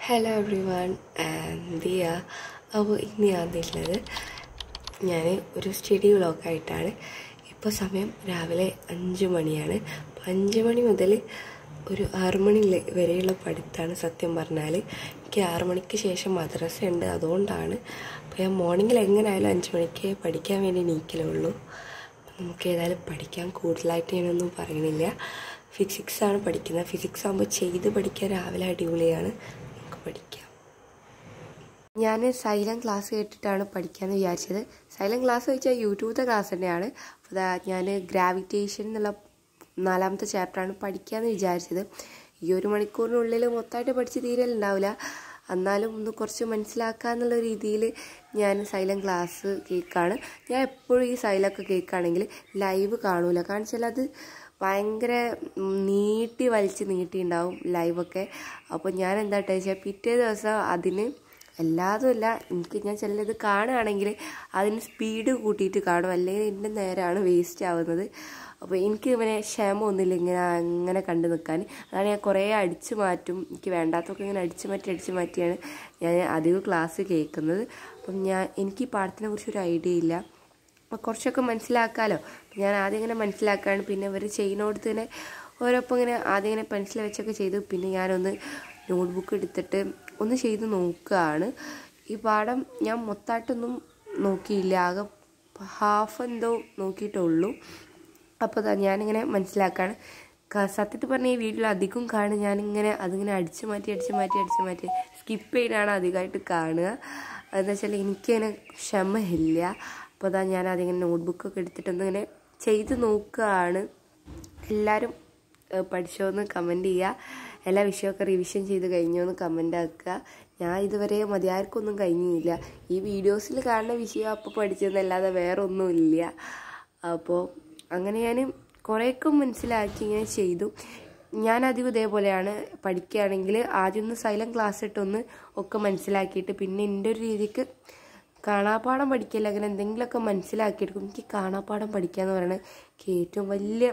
Hello every one Diya. അപ്പോൾ ഇന്ന് ഞാനുള്ളത് ഞാൻ ഒരു സ്റ്റഡി വ്ളോഗായിട്ടാണ്. ഇപ്പോൾ സമയം രാവിലെ 5 മണിയാണ്. അപ്പോൾ 5 മണി മുതൽ ഒരു 6 മണി വരെയുള്ള പഠിത്തമാണ്. സത്യം പറഞ്ഞാൽ എനിക്ക് 6 മണിക്ക് ശേഷം മദ്രസ ഉണ്ട്, അതുകൊണ്ടാണ്. അപ്പോൾ ഞാൻ മോർണിംഗിൽ എങ്ങനെയായാലും 5 മണിക്ക് പഠിക്കാൻ വേണ്ടി എണീക്കലുള്ളൂ. നമുക്ക് ഏതായാലും പഠിക്കാൻ കൂടുതലായിട്ട് ഞാനൊന്നും പറയണില്ല. ഫിസിക്സാണ് പഠിക്കുന്നത്. ഫിസിക്സ് ആകുമ്പോൾ ചെയ്ത് പഠിക്കാൻ രാവിലെ അടിപൊളിയാണ്, നമുക്ക് പഠിക്കാം. ഞാൻ സൈലൻറ്റ് ക്ലാസ് കേട്ടിട്ടാണ് പഠിക്കാമെന്ന് വിചാരിച്ചത്. സൈലൻറ്റ് ക്ലാസ് വെച്ചാൽ യൂട്യൂബിലത്തെ ക്ലാസ് തന്നെയാണ്. അപ്പോൾ ഞാൻ ഗ്രാവിറ്റേഷൻ എന്നുള്ള 4ാമത്തെ ചാപ്റ്ററാണ് പഠിക്കാമെന്ന് വിചാരിച്ചത്. ഈ 1 മണിക്കൂറിനുള്ളിൽ മൊത്തമായിട്ട് പഠിച്ച് തീരലുണ്ടാവില്ല, എന്നാലും ഒന്ന് കുറച്ച് മനസ്സിലാക്കാന്നുള്ള രീതിയിൽ ഞാൻ സൈലൻറ്റ് ക്ലാസ് കേൾക്കാണ്. ഞാൻ എപ്പോഴും ഈ സൈലൊക്കെ കേൾക്കുകയാണെങ്കിൽ ലൈവ് കാണൂല, കാരണം വെച്ചാൽ അത് ഭയങ്കര നീട്ടിയുണ്ടാവും ലൈവൊക്കെ. അപ്പോൾ ഞാൻ എന്താ വെച്ചാൽ പിറ്റേ ദിവസം അതിന് എല്ലാതുമല്ല, ഞാൻ ചിലത് കാണുകയാണെങ്കിൽ അതിന് സ്പീഡ് കൂട്ടിയിട്ട് കാണും, അല്ലെങ്കിൽ എൻ്റെ നേരമാണ് വേസ്റ്റ് ആവുന്നത്. അപ്പോൾ എനിക്ക് ഇവനെ ക്ഷമ ഒന്നുമില്ല അങ്ങനെ കണ്ടു നിൽക്കാൻ. അതാണ് ഞാൻ കുറേ അടിച്ചു മാറ്റും. എനിക്ക് വേണ്ടാത്തൊക്കെ ഇങ്ങനെ അടിച്ചു മാറ്റിയാണ് ഞാൻ അധികം ക്ലാസ് കേൾക്കുന്നത്. അപ്പം എനിക്ക് ഈ പാഠത്തിനെ കുറിച്ചൊരു ഐഡിയ ഇല്ല. അപ്പോൾ കുറച്ചൊക്കെ മനസ്സിലാക്കാമല്ലോ. ഞാൻ ആദ്യം ഇങ്ങനെ മനസ്സിലാക്കുകയാണ്, പിന്നെ ഇവർ ചെയ്യുന്നോടത്ത് തന്നെ ഓരോപ്പം ഇങ്ങനെ ആദ്യം ഇങ്ങനെ പെൻസിൽ വെച്ചൊക്കെ ചെയ്തു. പിന്നെ ഞാനൊന്ന് നോട്ട്ബുക്ക് എടുത്തിട്ട് ഒന്ന് ചെയ്ത് നോക്കുകയാണ്. ഈ പാഠം ഞാൻ മൊത്തമായിട്ടൊന്നും നോക്കിയില്ല, ആകെ ഹാഫ് എന്തോ നോക്കിയിട്ടുള്ളൂ. അപ്പോൾ ഞാനിങ്ങനെ മനസ്സിലാക്കുകയാണ്. സത്യത്തിൽ പറഞ്ഞാൽ ഈ വീട്ടിൽ അധികം കാണുക ഞാനിങ്ങനെ അതിങ്ങനെ അടിച്ചു മാറ്റി സ്കിപ്പ് ചെയ്താണ് അധികമായിട്ട് കാണുക. എന്താ വെച്ചാൽ എനിക്കതിനെ ക്ഷമയില്ല. അപ്പോൾ ഞാൻ അതിങ്ങനെ നോട്ട്ബുക്കൊക്കെ എടുത്തിട്ടൊന്നിങ്ങനെ ചെയ്ത് നോക്കുകയാണ്. എല്ലാവരും പഠിച്ചോന്ന് കമൻറ്റ് ചെയ്യുക. എല്ലാ വിഷയമൊക്കെ റിവിഷൻ ചെയ്ത് കഴിഞ്ഞോ എന്ന് കമൻ്റ് ആക്കുക. ഞാൻ ഇതുവരെ മതിയാർക്കൊന്നും കഴിഞ്ഞില്ല. ഈ വീഡിയോസിൽ കാണുന്ന വിഷയം അപ്പോൾ പഠിച്ചതെന്നല്ലാതെ വേറെ ഒന്നുമില്ല. അപ്പോൾ അങ്ങനെ ഞാൻ കുറേയൊക്കെ മനസ്സിലാക്കി ഇങ്ങനെ ചെയ്തു. ഞാനധികം ഇതേപോലെയാണ് പഠിക്കുകയാണെങ്കിൽ ആദ്യം ഒന്ന് സൈലൻറ്റ് ക്ലാസ് ഇട്ടൊന്ന് ഒക്കെ മനസ്സിലാക്കിയിട്ട് പിന്നെ എൻ്റെ ഒരു രീതിക്ക് കാണാപ്പാഠം പഠിക്കില്ല, അങ്ങനെ എന്തെങ്കിലുമൊക്കെ മനസ്സിലാക്കിയെടുക്കും. എനിക്ക് കാണാപ്പാഠം പഠിക്കുക എന്ന് പറയുന്നത് എനിക്ക് ഏറ്റവും വലിയ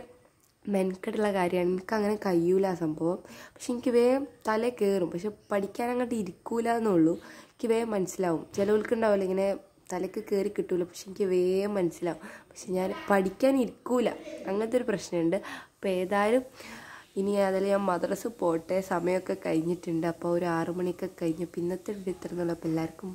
മെനക്കെട്ടുള്ള കാര്യമാണ്. എനിക്കങ്ങനെ കഴിയൂല ആ സംഭവം. പക്ഷെ എനിക്ക് വേഗം തല കയറും, പക്ഷെ പഠിക്കാൻ അങ്ങോട്ട് ഇരിക്കൂല എന്നുള്ളൂ. എനിക്ക് വേഗം മനസ്സിലാവും. ചിലവൾക്കുണ്ടാവില്ല ഇങ്ങനെ തലയ്ക്ക് കയറി കിട്ടൂല, പക്ഷെ എനിക്ക് വേഗം മനസ്സിലാവും. പക്ഷെ ഞാൻ പഠിക്കാൻ ഇരിക്കൂല, അങ്ങനത്തെ ഒരു പ്രശ്നമുണ്ട്. അപ്പോൾ ഏതായാലും ഇനി അതിൽ ഞാൻ മദ്രസ പോട്ടെ, സമയമൊക്കെ കഴിഞ്ഞിട്ടുണ്ട്. അപ്പോൾ ഒരു 6 മണിയൊക്കെ കഴിഞ്ഞു. പിന്നത്തെ ഇത്ര എന്നുള്ളപ്പോൾ എല്ലാവർക്കും